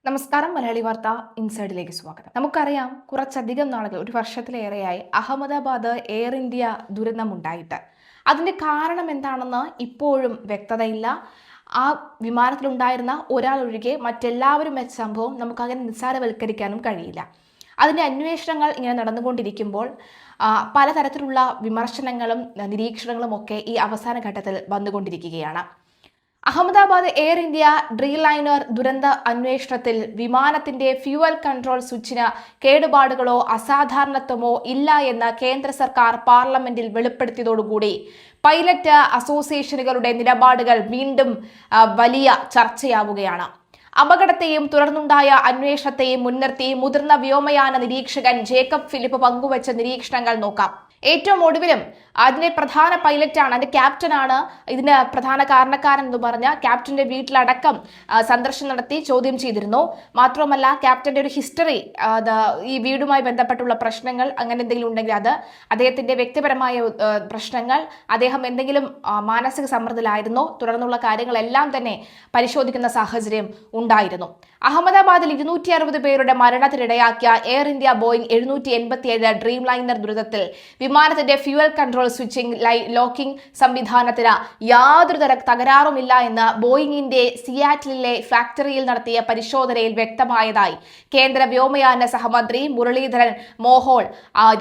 നമസ്കാരം. മലയാളി വാർത്ത ഇൻസൈഡിലേക്ക് സ്വാഗതം. നമുക്കറിയാം, കുറച്ചധികം നാളുകൾ, ഒരു വർഷത്തിലേറെയായി അഹമ്മദാബാദ് എയർ ഇന്ത്യ ദുരന്തമുണ്ടായിട്ട് അതിന്റെ കാരണം എന്താണെന്ന് ഇപ്പോഴും വ്യക്തതയില്ല. ആ വിമാനത്തിലുണ്ടായിരുന്ന ഒരാൾ ഒഴികെ മറ്റെല്ലാവരും വെച്ച സംഭവം നമുക്കങ്ങനെ നിസ്സാരവൽക്കരിക്കാനും കഴിയില്ല. അതിന്റെ അന്വേഷണങ്ങൾ ഇങ്ങനെ നടന്നുകൊണ്ടിരിക്കുമ്പോൾ പലതരത്തിലുള്ള വിമർശനങ്ങളും നിരീക്ഷണങ്ങളും ഒക്കെ ഈ അവസാന ഘട്ടത്തിൽ വന്നുകൊണ്ടിരിക്കുകയാണ്. അഹമ്മദാബാദ് എയർ ഇന്ത്യ ഡ്രീംലൈനർ ദുരന്ത അന്വേഷണത്തിൽ വിമാനത്തിന്റെ ഫ്യൂവൽ കൺട്രോൾ സ്വിച്ചിന് കേടുപാടുകളോ അസാധാരണത്വമോ ഇല്ല എന്ന് കേന്ദ്ര സർക്കാർ പാർലമെന്റിൽ വെളിപ്പെടുത്തിയതോടുകൂടി പൈലറ്റ് അസോസിയേഷനുകളുടെ നിലപാടുകൾ വീണ്ടും വലിയ ചർച്ചയാവുകയാണ്. അപകടത്തെയും തുടർന്നുണ്ടായ അന്വേഷണത്തെയും മുൻനിർത്തി മുതിർന്ന വ്യോമയാന നിരീക്ഷകൻ ജേക്കബ് ഫിലിപ്പ് പങ്കുവച്ച നിരീക്ഷണങ്ങൾ നോക്കാം. ഏറ്റവും ഒടുവിലും അതിന്റെ പ്രധാന പൈലറ്റാണ്, അതിന്റെ ക്യാപ്റ്റനാണ് ഇതിന് പ്രധാന കാരണക്കാരൻ എന്ന് പറഞ്ഞ ക്യാപ്റ്റന്റെ വീട്ടിലടക്കം സന്ദർശനം നടത്തി ചോദ്യം ചെയ്തിരുന്നു. മാത്രമല്ല, ക്യാപ്റ്റന്റെ ഒരു ഹിസ്റ്ററി, ഈ വീടുമായി ബന്ധപ്പെട്ടുള്ള പ്രശ്നങ്ങൾ അങ്ങനെ എന്തെങ്കിലും ഉണ്ടെങ്കിൽ അത് അദ്ദേഹത്തിന്റെ വ്യക്തിപരമായ പ്രശ്നങ്ങൾ, അദ്ദേഹം എന്തെങ്കിലും മാനസിക സമ്മർദ്ദത്തിലായിരുന്നോ, തുടർന്നുള്ള കാര്യങ്ങളെല്ലാം തന്നെ പരിശോധിക്കുന്ന സാഹചര്യം ഉണ്ടായിരുന്നു. അഹമ്മദാബാദിൽ 260 പേരുടെ മരണത്തിനിടയാക്കിയ air India Boeing 787 Dreamliner ദുരന്തത്തിൽ വിമാനത്തിന്റെ ഫ്യൂവൽ കൺട്രോൾ സ്വിച്ചിംഗ് ലോക്കിംഗ് സംവിധാനത്തിന് യാതൊരു തകരാറുമില്ല എന്ന് ബോയിങ്ങിന്റെ സിയാറ്റിലെ ഫാക്ടറിയിൽ നടത്തിയ പരിശോധനയിൽ വ്യക്തമായതായി കേന്ദ്ര വ്യോമയാന സഹമന്ത്രി മുരളീധരൻ മോഹോൾ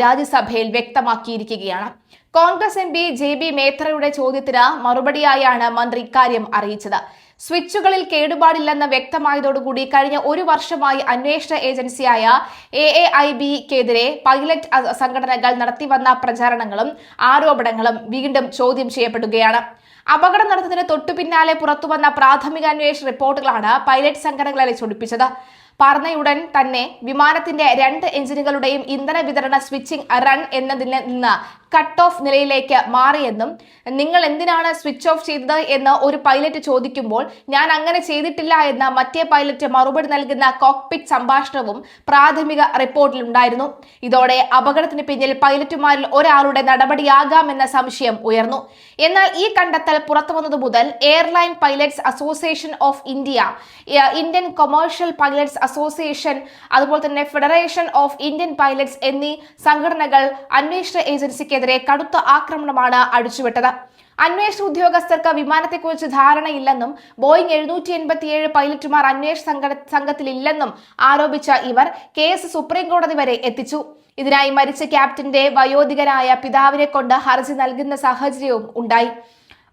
രാജ്യസഭയിൽ വ്യക്തമാക്കിയിരിക്കുകയാണ്. കോൺഗ്രസ് എം പി JB മേത്രയുടെ ചോദ്യത്തിന് മറുപടിയായാണ് മന്ത്രി ഇക്കാര്യം അറിയിച്ചത്. സ്വിച്ചുകളിൽ കേടുപാടില്ലെന്ന് വ്യക്തമായതോടുകൂടി കഴിഞ്ഞ ഒരു വർഷമായി അന്വേഷണ ഏജൻസിയായ AAIBക്കെതിരെ പൈലറ്റ് സംഘടനകൾ നടത്തിവന്ന പ്രചാരണങ്ങളും ആരോപണങ്ങളും വീണ്ടും ചോദ്യം ചെയ്യപ്പെടുകയാണ്. അപകടം നടന്നതിന് തൊട്ടു പിന്നാലെ പുറത്തുവന്ന പ്രാഥമിക അന്വേഷണ റിപ്പോർട്ടുകളാണ് പൈലറ്റ് സംഘടനകളെ ചൊടിപ്പിച്ചത്. പറന്നയുടൻ തന്നെ വിമാനത്തിന്റെ 2 എഞ്ചിനുകളുടെയും ഇന്ധന വിതരണ സ്വിച്ചിംഗ് റൺ എന്നതിൽ നിന്ന് കട്ട് ഓഫ് നിലയിലേക്ക് മാറിയെന്നും നിങ്ങൾ എന്തിനാണ് സ്വിച്ച് ഓഫ് ചെയ്തത് എന്ന് ഒരു പൈലറ്റ് ചോദിക്കുമ്പോൾ ഞാൻ അങ്ങനെ ചെയ്തിട്ടില്ല എന്ന മറ്റേ പൈലറ്റ് മറുപടി നൽകുന്ന കോക്പിറ്റ് സംഭാഷണവും പ്രാഥമിക റിപ്പോർട്ടിൽ ഉണ്ടായിരുന്നു. ഇതോടെ അപകടത്തിന് പിന്നിൽ പൈലറ്റുമാരിൽ ഒരാളുടെ നടപടിയാകാമെന്ന സംശയം ഉയർന്നു. എന്നാൽ ഈ കണ്ടെത്തൽ പുറത്തു വന്നതു മുതൽ airline pilots association of India, Indian commercial pilots association, അതുപോലെ തന്നെ ഫെഡറേഷൻ ഓഫ് ഇന്ത്യൻ പൈലറ്റ്സ് എന്നീ സംഘടനകൾ അന്വേഷണ ഏജൻസിക്ക് കടുത്ത ആക്രമണമാണ് അഴിച്ചുവിട്ടത്. അന്വേഷണ ഉദ്യോഗസ്ഥർക്ക് വിമാനത്തെക്കുറിച്ച് ധാരണയില്ലെന്നും ബോയിങ് 787 പൈലറ്റുമാർ അന്വേഷണ സംഘത്തിലില്ലെന്നും ആരോപിച്ച ഇവർ കേസ് സുപ്രീം കോടതി വരെ എത്തിച്ചു. ഇതിനായി മരിച്ച ക്യാപ്റ്റന്റെ വയോധികനായ പിതാവിനെ കൊണ്ട് ഹർജി നൽകുന്ന സാഹചര്യവും ഉണ്ടായി.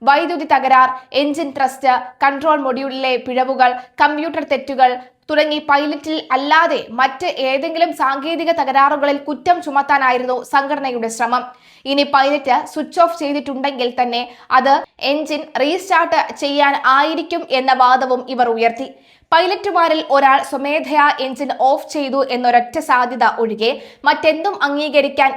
വൈദ്യുതി തകരാർ, എഞ്ചിൻ ത്രസ്റ്റ്, കൺട്രോൾ മൊഡ്യൂളിലെ പിഴവുകൾ, കമ്പ്യൂട്ടർ തെറ്റുകൾ തുടങ്ങി പൈലറ്റിൽ അല്ലാതെ മറ്റ് ഏതെങ്കിലും സാങ്കേതിക തകരാറുകളിൽ കുറ്റം ചുമത്താനായിരുന്നു സംഘടനയുടെ ശ്രമം. ഇനി പൈലറ്റ് സ്വിച്ച് ഓഫ് ചെയ്തിട്ടുണ്ടെങ്കിൽ തന്നെ അത് എഞ്ചിൻ റീസ്റ്റാർട്ട് ചെയ്യാൻ ആയിരിക്കും എന്ന വാദവും ഇവർ ഉയർത്തി. പൈലറ്റുമാരിൽ ഒരാൾ സ്വമേധയാ എഞ്ചിൻ ഓഫ് ചെയ്തു എന്നൊരൊറ്റ സാധ്യത ഒഴികെ മറ്റെന്തും അംഗീകരിക്കാൻ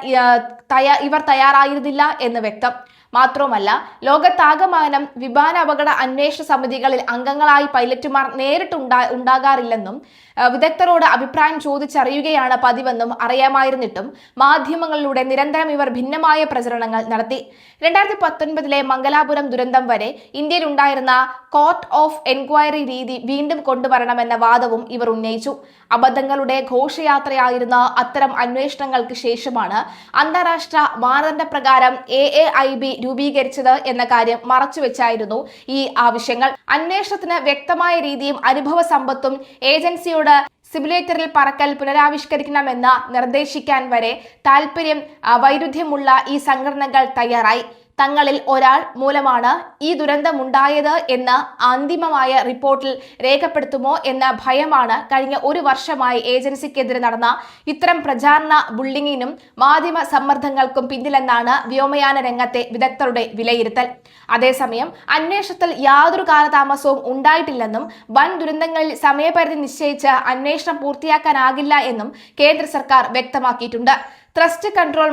ഇവർ തയ്യാറായിരുന്നില്ല എന്ന് വ്യക്തം. മാത്രമല്ല, ലോകത്താകമാനം വിമാന അപകട അന്വേഷണ സമിതികളിൽ അംഗങ്ങളായി പൈലറ്റുമാർ നേരിട്ട് ഉണ്ടാകാറില്ലെന്നും വിദഗ്ധരോട് അഭിപ്രായം ചോദിച്ചറിയുകയാണ് പതിവെന്നും അറിയാമായിരുന്നിട്ടും മാധ്യമങ്ങളിലൂടെ നിരന്തരം ഇവർ ഭിന്നമായ പ്രചരണങ്ങൾ നടത്തി. 2019 മംഗലാപുരം ദുരന്തം വരെ ഇന്ത്യയിൽ ഉണ്ടായിരുന്ന കോർട്ട് ഓഫ് എൻക്വയറി രീതി വീണ്ടും കൊണ്ടുവരണമെന്ന വാദവും ഇവർ ഉന്നയിച്ചു. അബദ്ധങ്ങളുടെ ഘോഷയാത്രയായിരുന്ന അത്തരം അന്വേഷണങ്ങൾക്ക് ശേഷമാണ് അന്താരാഷ്ട്ര മാനദണ്ഡപ്രകാരം AAIB രൂപീകരിച്ചത് എന്ന കാര്യം മറച്ചുവെച്ചായിരുന്നു ഈ ആവശ്യങ്ങൾ. അന്വേഷണത്തിന് വ്യക്തമായ രീതിയും അനുഭവ സമ്പത്തും ഏജൻസിയോട് സിമുലേറ്ററിൽ പറക്കൽ പുനരാവിഷ്കരിക്കണമെന്ന നിർദ്ദേശിക്കാൻ വരെ വൈരുദ്ധ്യമുള്ള ഈ സംഘടനകൾ തയ്യാറായി. തങ്ങളിൽ ഒരാൾ മൂലമാണ് ഈ ദുരന്തമുണ്ടായത് എന്ന് അന്തിമമായ റിപ്പോർട്ടിൽ രേഖപ്പെടുത്തുമോ എന്ന ഭയമാണ് കഴിഞ്ഞ ഒരു വർഷമായി ഏജൻസിക്കെതിരെ നടന്ന ഇത്തരം പ്രചാരണ ബുള്ളിങ്ങിനും മാധ്യമ സമ്മർദ്ദങ്ങൾക്കും പിന്നിലെന്നാണ് വ്യോമയാന രംഗത്തെ വിദഗ്ധരുടെ വിലയിരുത്തൽ. അതേസമയം അന്വേഷണത്തിൽ യാതൊരു കാലതാമസവും ഉണ്ടായിട്ടില്ലെന്നും വൻ ദുരന്തങ്ങളിൽ സമയപരിധി നിശ്ചയിച്ച് അന്വേഷണം പൂർത്തിയാക്കാനാകില്ല എന്നും കേന്ദ്ര സർക്കാർ വ്യക്തമാക്കിയിട്ടുണ്ട്. ത്രസ്റ്റ് കൺട്രോൾ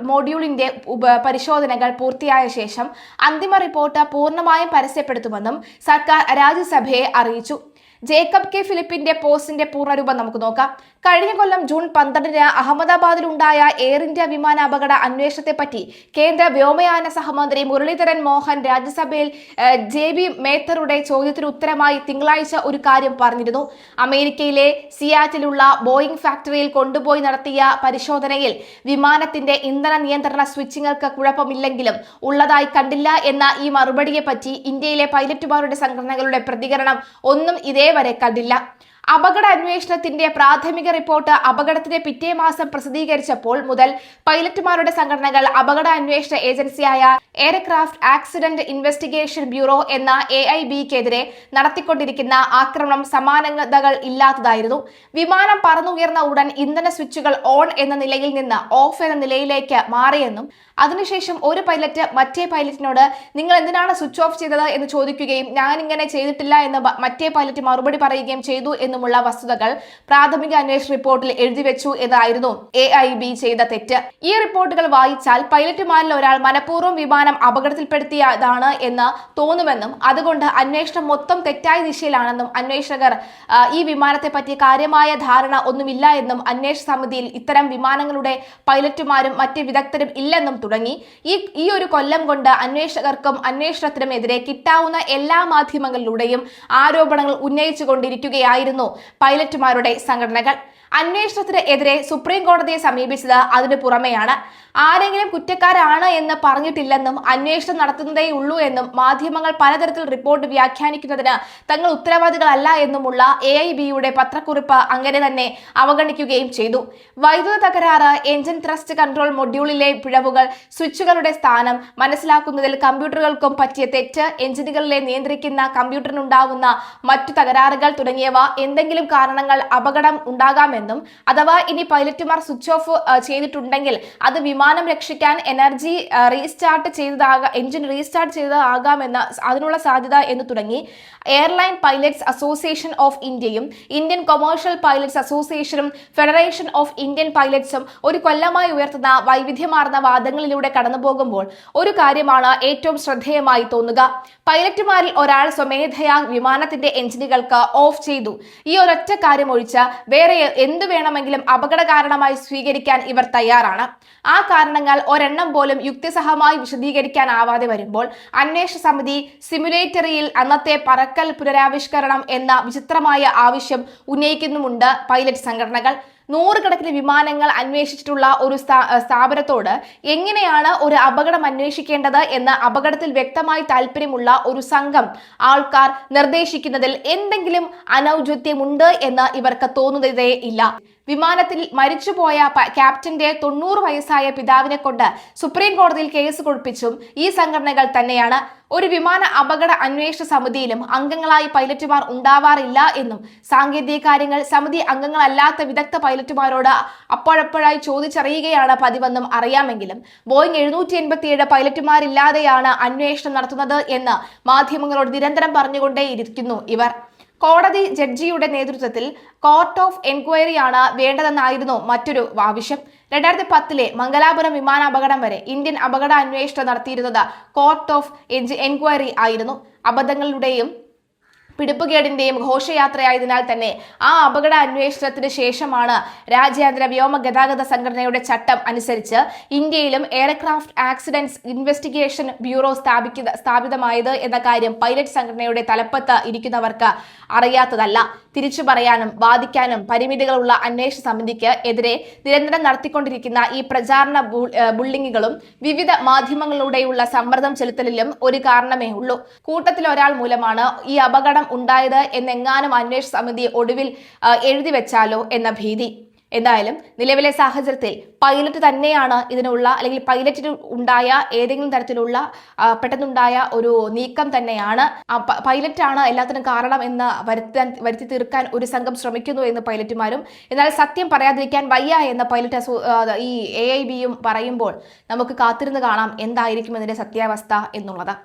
മൊഡ്യൂളിന്റെ പരിശോധനകൾ പൂർത്തിയായ ശേഷം അന്തിമ റിപ്പോർട്ട് പൂർണ്ണമായും പരസ്യപ്പെടുത്തുമെന്നും സർക്കാർ രാജ്യസഭയെ അറിയിച്ചു. ജേക്കബ് കെ ഫിലിപ്പിന്റെ പോസ്റ്റിന്റെ പൂർണ്ണരൂപം നമുക്ക് നോക്കാം. കഴിഞ്ഞ കൊല്ലം ജൂൺ 12-ന് അഹമ്മദാബാദിലുണ്ടായ എയർ ഇന്ത്യ വിമാന അപകട അന്വേഷണത്തെപ്പറ്റി കേന്ദ്ര വ്യോമയാന സഹമന്ത്രി മുരളീധരൻ മോഹൻ രാജ്യസഭയിൽ JB മേത്തറുടെ ചോദ്യത്തിന് ഉത്തരമായി തിങ്കളാഴ്ച ഒരു കാര്യം പറഞ്ഞിരുന്നു. അമേരിക്കയിലെ സിയാറ്റിലുള്ള ബോയിംഗ് ഫാക്ടറിയിൽ കൊണ്ടുപോയി നടത്തിയ പരിശോധനയിൽ വിമാനത്തിന്റെ ഇന്ധന നിയന്ത്രണ സ്വിച്ചുകൾക്ക് കുഴപ്പമില്ലെങ്കിലും ഉള്ളതായി കണ്ടില്ല എന്ന ഈ മറുപടിയെ പറ്റി ഇന്ത്യയിലെ പൈലറ്റുമാരുടെ സംഘടനകളുടെ പ്രതികരണം ഒന്നും ഇതേവരെ കണ്ടില്ല. അപകട അന്വേഷണത്തിന്റെ പ്രാഥമിക റിപ്പോർട്ട് അപകടത്തിന്റെ പിറ്റേ മാസം പ്രസിദ്ധീകരിച്ചപ്പോൾ മുതൽ പൈലറ്റുമാരുടെ സംഘടനകൾ അപകട അന്വേഷണ ഏജൻസിയായ എയർക്രാഫ്റ്റ് ആക്സിഡന്റ് ഇൻവെസ്റ്റിഗേഷൻ ബ്യൂറോ എന്ന AIBക്കെതിരെ നടത്തിക്കൊണ്ടിരിക്കുന്ന ആക്രമണം സമാനതകൾ ഇല്ലാത്തതായിരുന്നു. വിമാനം പറന്നുയർന്ന ഉടൻ ഇന്ധന സ്വിച്ചുകൾ ഓൺ എന്ന നിലയിൽ നിന്ന് ഓഫ് എന്ന നിലയിലേക്ക് മാറിയെന്നും അതിനുശേഷം ഒരു പൈലറ്റ് മറ്റേ പൈലറ്റിനോട് നിങ്ങൾ എന്തിനാണ് സ്വിച്ച് ഓഫ് ചെയ്തത് എന്ന് ചോദിക്കുകയും ഞാൻ ഇങ്ങനെ ചെയ്തിട്ടില്ല എന്ന് മറ്റേ പൈലറ്റ് മറുപടി പറയുകയും ചെയ്തു എന്നുമുള്ള വസ്തുതകൾ പ്രാഥമിക അന്വേഷണ റിപ്പോർട്ടിൽ എഴുതിവെച്ചു എന്നായിരുന്നു AIB ചെയ്ത തെറ്റ്. ഈ റിപ്പോർട്ടുകൾ വായിച്ചാൽ പൈലറ്റുമാരിൽ ഒരാൾ മനഃപൂർവ്വം വിമാനം അപകടത്തിൽപ്പെടുത്തിയതാണ് എന്ന് തോന്നുമെന്നും അതുകൊണ്ട് അന്വേഷണം മൊത്തം തെറ്റായ ദിശയിലാണെന്നും അന്വേഷകർ ഈ വിമാനത്തെ പറ്റി കാര്യമായ ധാരണ ഒന്നുമില്ല എന്നും അന്വേഷണ സമിതിയിൽ ഇത്തരം വിമാനങ്ങളുടെ പൈലറ്റുമാരും മറ്റ് വിദഗ്ധരും ഇല്ലെന്നും തുടങ്ങി. ഈ ഒരു കൊല്ലം കൊണ്ട് അന്വേഷകർക്കും അന്വേഷണത്തിനും എതിരെ കിട്ടാവുന്ന എല്ലാ മാധ്യമങ്ങളിലൂടെയും ആരോപണങ്ങൾ ഉന്നയിച്ചുകൊണ്ടിരിക്കുകയായിരുന്നു പൈലറ്റുമാരുടെ സംഘടനകൾ. അന്വേഷണത്തിന് എതിരെ സുപ്രീം കോടതിയെ സമീപിച്ചത് അതിനു പുറമെയാണ്. ആരെങ്കിലും കുറ്റക്കാരാണ് എന്ന് പറഞ്ഞിട്ടില്ലെന്നും അന്വേഷണം നടത്തുന്നതേ ഉള്ളൂ എന്നും മാധ്യമങ്ങൾ പലതരത്തിൽ റിപ്പോർട്ട് വ്യാഖ്യാനിക്കുന്നതിന് തങ്ങൾ ഉത്തരവാദികളല്ല എന്നുമുള്ള AIBയുടെ പത്രക്കുറിപ്പ് അങ്ങനെ തന്നെ അവഗണിക്കുകയും ചെയ്തു. വൈദ്യുത തകരാറ്, എഞ്ചിൻ ത്രസ്റ്റ് കൺട്രോൾ മൊഡ്യൂളിലെ പിഴവുകൾ, സ്വിച്ചുകളുടെ സ്ഥാനം മനസ്സിലാക്കുന്നതിൽ കമ്പ്യൂട്ടറുകൾക്കും പറ്റിയ തെറ്റ്, എഞ്ചിനുകളിലെ നിയന്ത്രിക്കുന്ന കമ്പ്യൂട്ടറിനുണ്ടാവുന്ന മറ്റു തകരാറുകൾ തുടങ്ങിയവ എന്തെങ്കിലും കാരണങ്ങൾ അപകടം ഉണ്ടാകാമെന്നും അഥവാ ഇനി പൈലറ്റുമാർ സ്വിച്ച് ഓഫ് ചെയ്തിട്ടുണ്ടെങ്കിൽ അത് വിമാനം രക്ഷിക്കാൻ എനർജി എഞ്ചിൻ റീസ്റ്റാർട്ട് ചെയ്തതാകാമെന്ന അതിനുള്ള സാധ്യത എന്ന് തുടങ്ങി എയർലൈൻ പൈലറ്റ്സ് അസോസിയേഷൻ ഓഫ് ഇന്ത്യയും ഇന്ത്യൻ കൊമേഴ്ഷ്യൽ പൈലറ്റ്സ് അസോസിയേഷനും ഫെഡറേഷൻ ഓഫ് ഇന്ത്യൻ പൈലറ്റ്സും ഒരു കൊല്ലമായി ഉയർത്തുന്ന വൈവിധ്യമാർന്ന വാദങ്ങളിലൂടെ കടന്നുപോകുമ്പോൾ ഒരു കാര്യമാണ് ഏറ്റവും ശ്രദ്ധേയമായി തോന്നുക. പൈലറ്റുമാരിൽ ഒരാൾ സ്വമേധയാ വിമാനത്തിന്റെ എഞ്ചിനുകൾക്ക് ഓഫ് ചെയ്തു. ഈ ഒരൊറ്റ കാര്യം ഒഴിച്ച് വേറെ എന്തു വേണമെങ്കിലും അപകട കാരണമായി സ്വീകരിക്കാൻ ഇവർ തയ്യാറാണ്. ആ കാരണങ്ങൾ ഒരെണ്ണം പോലും യുക്തിസഹമായി വിശദീകരിക്കാനാവാതെ വരുമ്പോൾ അന്വേഷണ സമിതി സിമുലേറ്ററിയിൽ അന്നത്തെ പറക്കൽ പുനരാവിഷ്കരണം എന്ന വിചിത്രമായ ആവശ്യം ഉന്നയിക്കുന്നുമുണ്ട് പൈലറ്റ് സംഘടനകൾ. നൂറുകണക്കിന് വിമാനങ്ങൾ അന്വേഷിച്ചിട്ടുള്ള ഒരു സ്ഥാപനത്തോട് എങ്ങനെയാണ് ഒരു അപകടം അന്വേഷിക്കേണ്ടത് എന്ന് അപകടത്തിൽ വ്യക്തമായി താല്പര്യമുള്ള ഒരു സംഘം ആൾക്കാർ നിർദ്ദേശിക്കുന്നതിൽ എന്തെങ്കിലും അനൗചിത്യമുണ്ട് എന്ന് ഇവർക്ക് തോന്നുന്നതേ ഇല്ല. വിമാനത്തിൽ മരിച്ചുപോയ ക്യാപ്റ്റന്റെ 90 വയസ്സായ പിതാവിനെ കൊണ്ട് സുപ്രീം കോടതിയിൽ കേസ് കൊടുപ്പിച്ചും ഈ സംഘടനകൾ തന്നെയാണ്. ഒരു വിമാന അപകട അന്വേഷണ സമിതിയിലും അംഗങ്ങളായി പൈലറ്റുമാർ ഉണ്ടാവാറില്ല എന്നും സാങ്കേതിക കാര്യങ്ങൾ സമിതി അംഗങ്ങളല്ലാത്ത വിദഗ്ധ പൈലറ്റുമാരോട് അപ്പോഴപ്പോഴായി ചോദിച്ചറിയുകയാണ് പതിവെന്നും അറിയാമെങ്കിലും ബോയിങ് 787 പൈലറ്റുമാരില്ലാതെയാണ് അന്വേഷണം നടത്തുന്നത് എന്ന് മാധ്യമങ്ങളോട് നിരന്തരം പറഞ്ഞുകൊണ്ടേയിരിക്കുന്നു ഇവർ. കോടതി ജഡ്ജിയുടെ നേതൃത്വത്തിൽ കോർട്ട് ഓഫ് എൻക്വയറിയാണ് വേണ്ടതെന്നായിരുന്നു മറ്റൊരു ആവശ്യം. 2010 മംഗലാപുരം വിമാനാപകടം വരെ ഇന്ത്യൻ അപകട അന്വേഷണം നടത്തിയിരുന്നത് കോർട്ട് ഓഫ് എൻക്വയറി ആയിരുന്നു. അബദ്ധങ്ങളുടെയും പിടിപ്പുകേടിന്റെയും ഘോഷയാത്രയായതിനാൽ തന്നെ ആ അപകട അന്വേഷണത്തിന് ശേഷമാണ് രാജ്യാന്തര വ്യോമ ഗതാഗത സംഘടനയുടെ ചട്ടം അനുസരിച്ച് ഇന്ത്യയിലും എയർക്രാഫ്റ്റ് ആക്സിഡന്റ്സ് ഇൻവെസ്റ്റിഗേഷൻ ബ്യൂറോ സ്ഥാപിതമായത് എന്ന കാര്യം പൈലറ്റ് സംഘടനയുടെ തലപ്പത്ത് ഇരിക്കുന്നവർക്ക് അറിയാത്തതല്ല. തിരിച്ചു പറയാനും വാദിക്കാനും പരിമിതികളുള്ള അന്വേഷണ സമിതിക്ക് എതിരെ നിരന്തരം നടത്തിക്കൊണ്ടിരിക്കുന്ന ഈ പ്രചാരണ ബുള്ളിങ്ങുകളും വിവിധ മാധ്യമങ്ങളിലൂടെയുള്ള സമ്മർദ്ദം ചെലുത്തലിലും ഒരു കാരണമേ ഉള്ളൂ. കൂട്ടത്തിൽ ഒരാൾ മൂലമാണ് ഈ അപകടം ഉണ്ടായത് എന്നെങ്ങാനും അന്വേഷണ സമിതി ഒടുവിൽ എഴുതി വെച്ചാലോ എന്ന ഭീതി. എന്തായാലും നിലവിലെ സാഹചര്യത്തിൽ പൈലറ്റ് തന്നെയാണ് ഇതിനുള്ള അല്ലെങ്കിൽ പൈലറ്റിന് ഉണ്ടായ ഏതെങ്കിലും തരത്തിലുള്ള പെട്ടെന്നുണ്ടായ ഒരു നീക്കം തന്നെയാണ് പൈലറ്റാണ് എല്ലാത്തിനും കാരണം എന്ന് വരുത്തി തീർക്കാൻ ഒരു സംഘം ശ്രമിക്കുന്നു എന്ന് പൈലറ്റുമാരും, എന്നാൽ സത്യം പറയാതിരിക്കാൻ വയ്യ എന്ന് പൈലറ്റ് ഈ AIBയും പറയുമ്പോൾ നമുക്ക് കാത്തിരുന്ന് കാണാം എന്തായിരിക്കും ഇതിന്റെ സത്യാവസ്ഥ എന്നുള്ളത്.